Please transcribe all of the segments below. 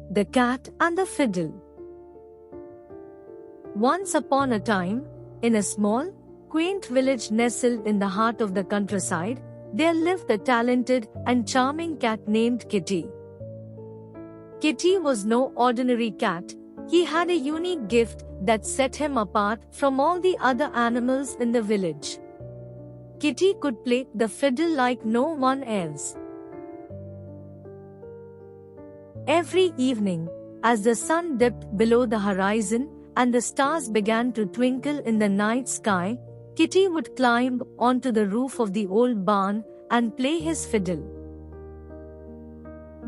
The Cat and the Fiddle. Once upon a time, in a small, quaint village nestled in the heart of the countryside, there lived a talented and charming cat named Kitty. Kitty was no ordinary cat. He had a unique gift that set him apart from all the other animals in the village. Kitty could play the fiddle like no one else. Every evening, as the sun dipped below the horizon and the stars began to twinkle in the night sky, Kitty would climb onto the roof of the old barn and play his fiddle.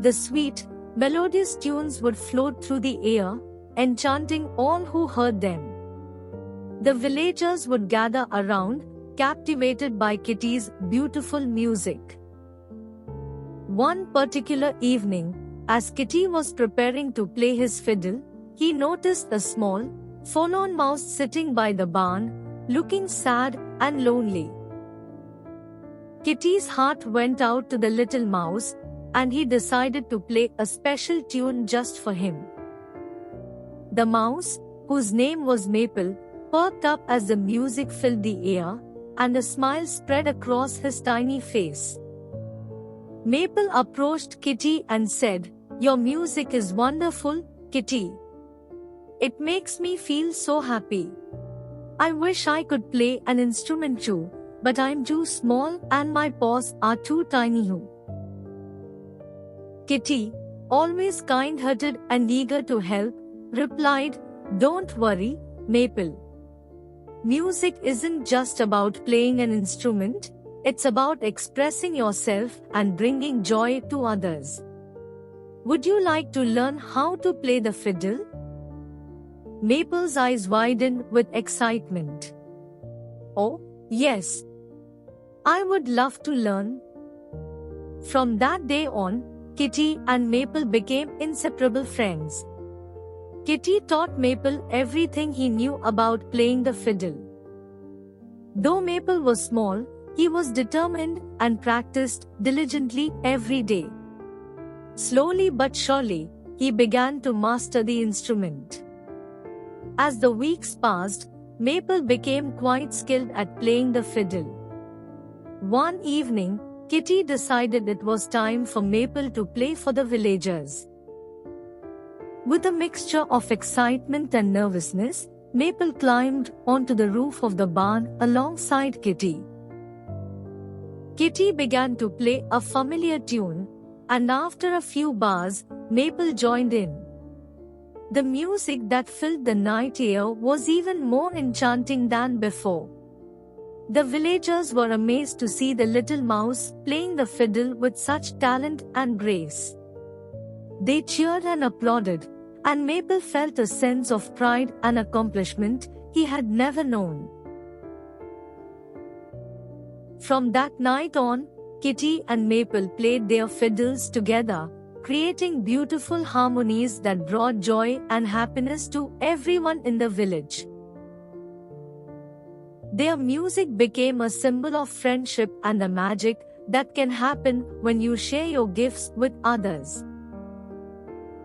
The sweet, melodious tunes would float through the air, enchanting all who heard them. The villagers would gather around, captivated by Kitty's beautiful music. One particular evening, as Kitty was preparing to play his fiddle, he noticed a small, forlorn mouse sitting by the barn, looking sad and lonely. Kitty's heart went out to the little mouse, and he decided to play a special tune just for him. The mouse, whose name was Maple, perked up as the music filled the air, and a smile spread across his tiny face. Maple approached Kitty and said, "Your music is wonderful, Kitty. It makes me feel so happy. I wish I could play an instrument too, but I'm too small and my paws are too tiny." Kitty, always kind-hearted and eager to help, replied, "Don't worry, Maple. Music isn't just about playing an instrument, it's about expressing yourself and bringing joy to others. Would you like to learn how to play the fiddle?" Maple's eyes widened with excitement. "Oh, yes. I would love to learn." From that day on, Kitty and Maple became inseparable friends. Kitty taught Maple everything he knew about playing the fiddle. Though Maple was small, he was determined and practiced diligently every day. Slowly but surely, he began to master the instrument. As the weeks passed, Maple became quite skilled at playing the fiddle. One evening, Kitty decided it was time for Maple to play for the villagers. With a mixture of excitement and nervousness, Maple climbed onto the roof of the barn alongside Kitty. Kitty began to play a familiar tune, and after a few bars, Maple joined in. The music that filled the night air was even more enchanting than before. The villagers were amazed to see the little mouse playing the fiddle with such talent and grace. They cheered and applauded, and Maple felt a sense of pride and accomplishment he had never known. From that night on, Kitty and Maple played their fiddles together, creating beautiful harmonies that brought joy and happiness to everyone in the village. Their music became a symbol of friendship and the magic that can happen when you share your gifts with others.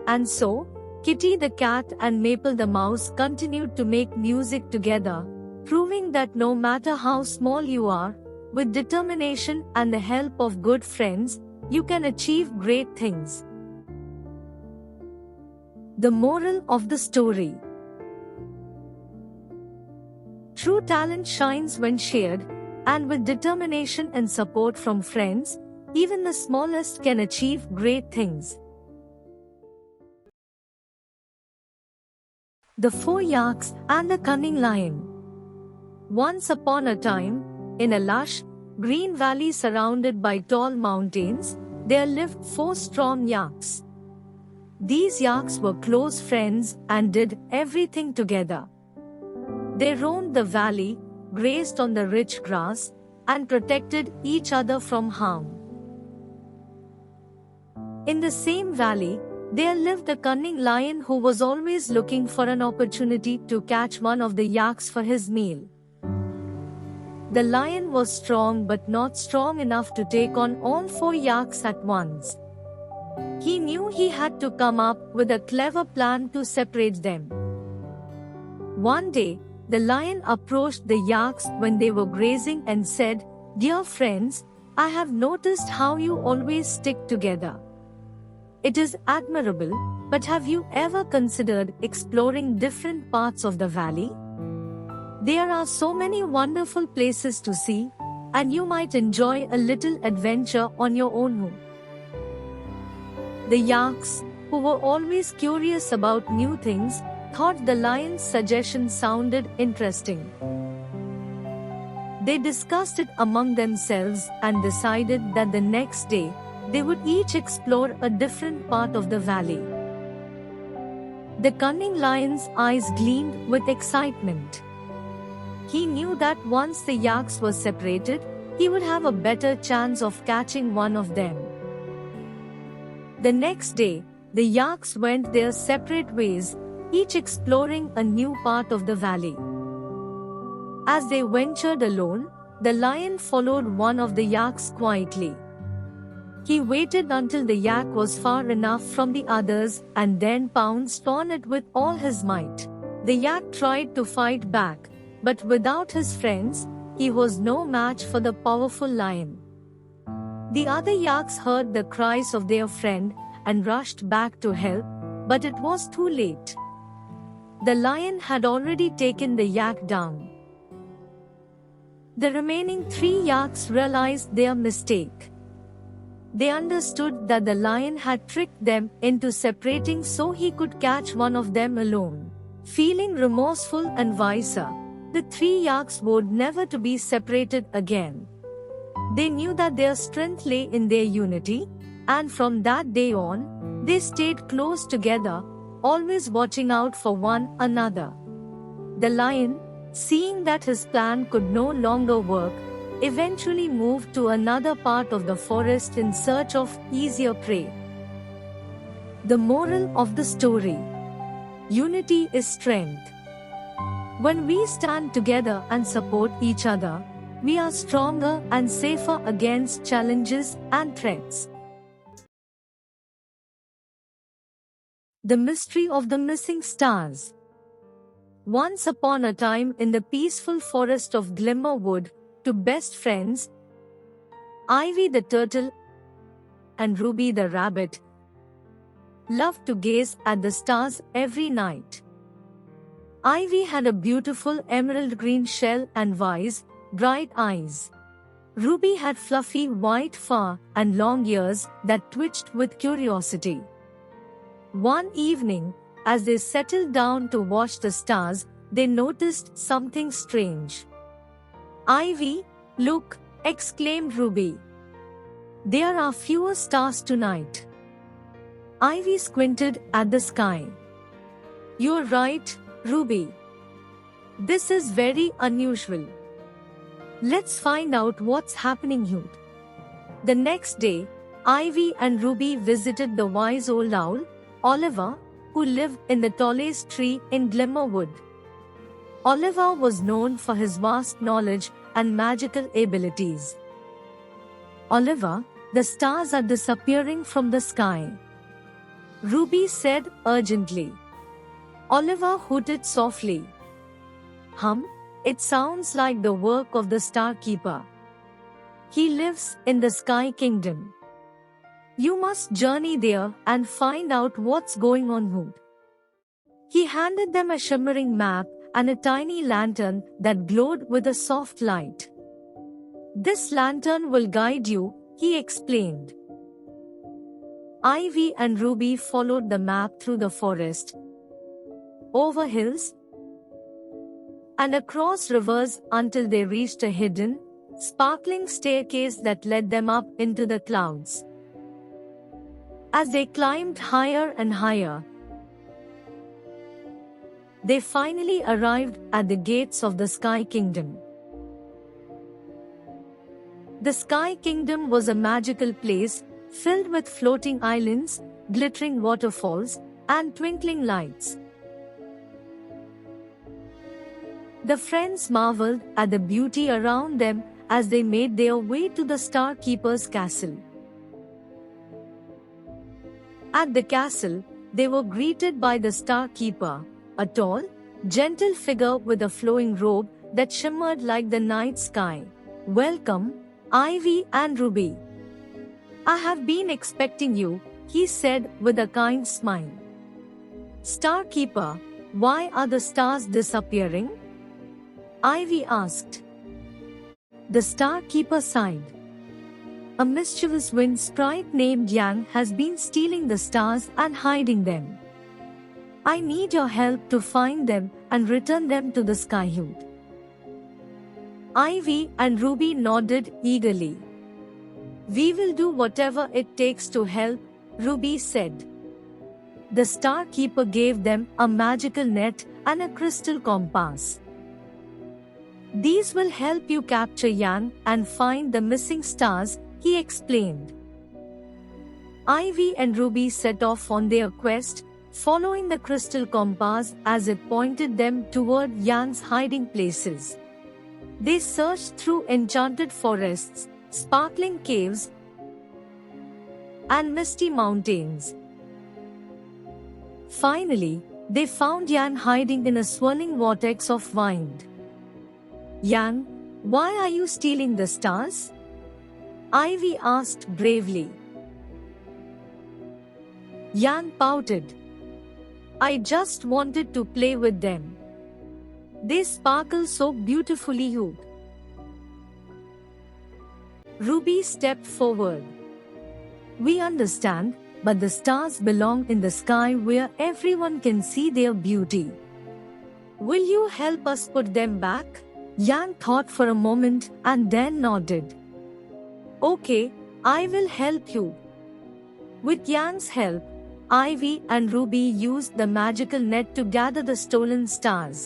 And so, Kitty the cat and Maple the mouse continued to make music together, proving that no matter how small you are, with determination and the help of good friends, you can achieve great things. The moral of the story: true talent shines when shared, and with determination and support from friends, even the smallest can achieve great things. The Four Yaks and the Cunning Lion. Once upon a time, in a lush, green valley surrounded by tall mountains, there lived four strong yaks. These yaks were close friends and did everything together. They roamed the valley, grazed on the rich grass, and protected each other from harm. In the same valley, there lived a cunning lion who was always looking for an opportunity to catch one of the yaks for his meal. The lion was strong but not strong enough to take on all four yaks at once. He knew he had to come up with a clever plan to separate them. One day, the lion approached the yaks when they were grazing and said, "Dear friends, I have noticed how you always stick together. It is admirable, but have you ever considered exploring different parts of the valley? There are so many wonderful places to see, and you might enjoy a little adventure on your own." The yaks, who were always curious about new things, thought the lion's suggestion sounded interesting. They discussed it among themselves and decided that the next day, they would each explore a different part of the valley. The cunning lion's eyes gleamed with excitement. He knew that once the yaks were separated, he would have a better chance of catching one of them. The next day, the yaks went their separate ways, each exploring a new part of the valley. As they ventured alone, the lion followed one of the yaks quietly. He waited until the yak was far enough from the others and then pounced on it with all his might. The yak tried to fight back, but without his friends, he was no match for the powerful lion. The other yaks heard the cries of their friend and rushed back to help, but it was too late. The lion had already taken the yak down. The remaining 3 yaks realized their mistake. They understood that the lion had tricked them into separating so he could catch one of them alone. Feeling remorseful and wiser, the 3 yaks vowed never to be separated again. They knew that their strength lay in their unity, and from that day on, they stayed close together, always watching out for one another. The lion, seeing that his plan could no longer work, eventually moved to another part of the forest in search of easier prey. The moral of the story: unity is strength. When we stand together and support each other, we are stronger and safer against challenges and threats. The mystery of the missing stars. Once upon a time in the peaceful forest of Glimmerwood, 2 best friends, Ivy the turtle and Ruby the rabbit, loved to gaze at the stars every night. Ivy had a beautiful emerald green shell and wise, bright eyes. Ruby had fluffy white fur and long ears that twitched with curiosity. One evening, as they settled down to watch the stars, they noticed something strange. "Ivy, look!" exclaimed Ruby. "There are fewer stars tonight." Ivy squinted at the sky. "You're right, Ruby. This is very unusual. Let's find out what's happening here." The next day, Ivy and Ruby visited the wise old owl, Oliver, who lived in the tallest tree in Glimmerwood. Oliver was known for his vast knowledge and magical abilities. "Oliver, the stars are disappearing from the sky," Ruby said urgently. Oliver hooted softly. It sounds like the work of the Star Keeper. He lives in the Sky Kingdom. You must journey there and find out what's going on here." He handed them a shimmering map and a tiny lantern that glowed with a soft light. "This lantern will guide you," he explained. Ivy and Ruby followed the map through the forest, over hills, and across rivers until they reached a hidden, sparkling staircase that led them up into the clouds. As they climbed higher and higher, they finally arrived at the gates of the Sky Kingdom. The Sky Kingdom was a magical place, filled with floating islands, glittering waterfalls, and twinkling lights. The friends marveled at the beauty around them as they made their way to the Star Keeper's castle. At the castle, they were greeted by the Star Keeper, a tall, gentle figure with a flowing robe that shimmered like the night sky. "Welcome, Ivy and Ruby. I have been expecting you," he said with a kind smile. "Star Keeper, why are the stars disappearing?" Ivy asked. The Star Keeper sighed. "A mischievous wind sprite named Yang has been stealing the stars and hiding them. I need your help to find them and return them to the Skyhood." Ivy and Ruby nodded eagerly. "We will do whatever it takes to help," Ruby said. The Star Keeper gave them a magical net and a crystal compass. "These will help you capture Yang and find the missing stars," he explained. Ivy and Ruby set off on their quest, following the crystal compass as it pointed them toward Yang's hiding places. They searched through enchanted forests, sparkling caves, and misty mountains. Finally, they found Yang hiding in a swirling vortex of wind. "Yang, why are you stealing the stars?" Ivy asked bravely. Yang pouted. "I just wanted to play with them. They sparkle so beautifully." Ruby stepped forward. "We understand, but the stars belong in the sky where everyone can see their beauty. Will you help us put them back?" Yang thought for a moment and then nodded. "Okay, I will help you." With Yang's help, Ivy and Ruby used the magical net to gather the stolen stars.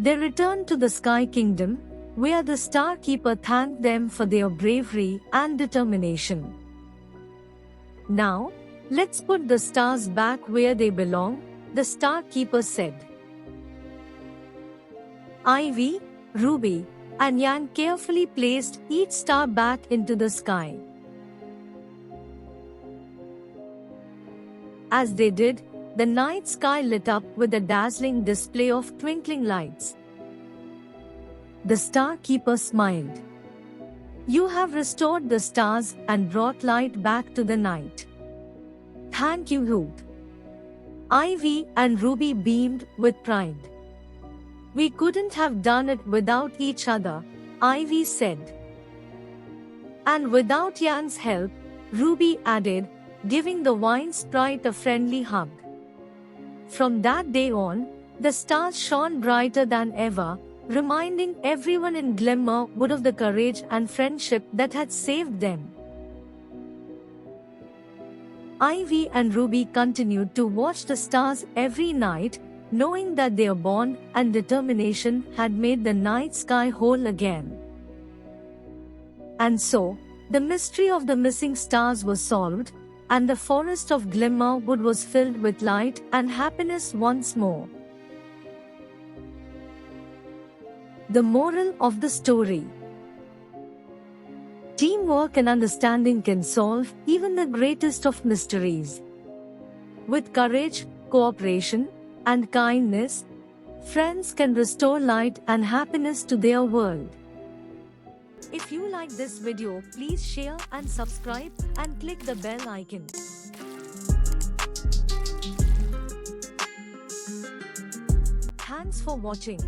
They returned to the Sky Kingdom, where the Star Keeper thanked them for their bravery and determination. "Now, let's put the stars back where they belong," the Star Keeper said. Ivy, Ruby, and Yang carefully placed each star back into the sky. As they did, the night sky lit up with a dazzling display of twinkling lights. The Star Keeper smiled. "You have restored the stars and brought light back to the night. Thank you, Hoot." Ivy and Ruby beamed with pride. "We couldn't have done it without each other," Ivy said. "And without Yang's help," Ruby added, giving the wine sprite a friendly hug. From that day on, the stars shone brighter than ever, reminding everyone in Glimmerwood of the courage and friendship that had saved them. Ivy and Ruby continued to watch the stars every night, knowing that their bond and determination had made the night sky whole again. And so, the mystery of the missing stars was solved, and the forest of Glimmerwood was filled with light and happiness once more. The moral of the story: teamwork and understanding can solve even the greatest of mysteries. With courage, cooperation, and kindness, friends can restore light and happiness to their world. If you like this video, please share and subscribe and click the bell icon. Thanks for watching.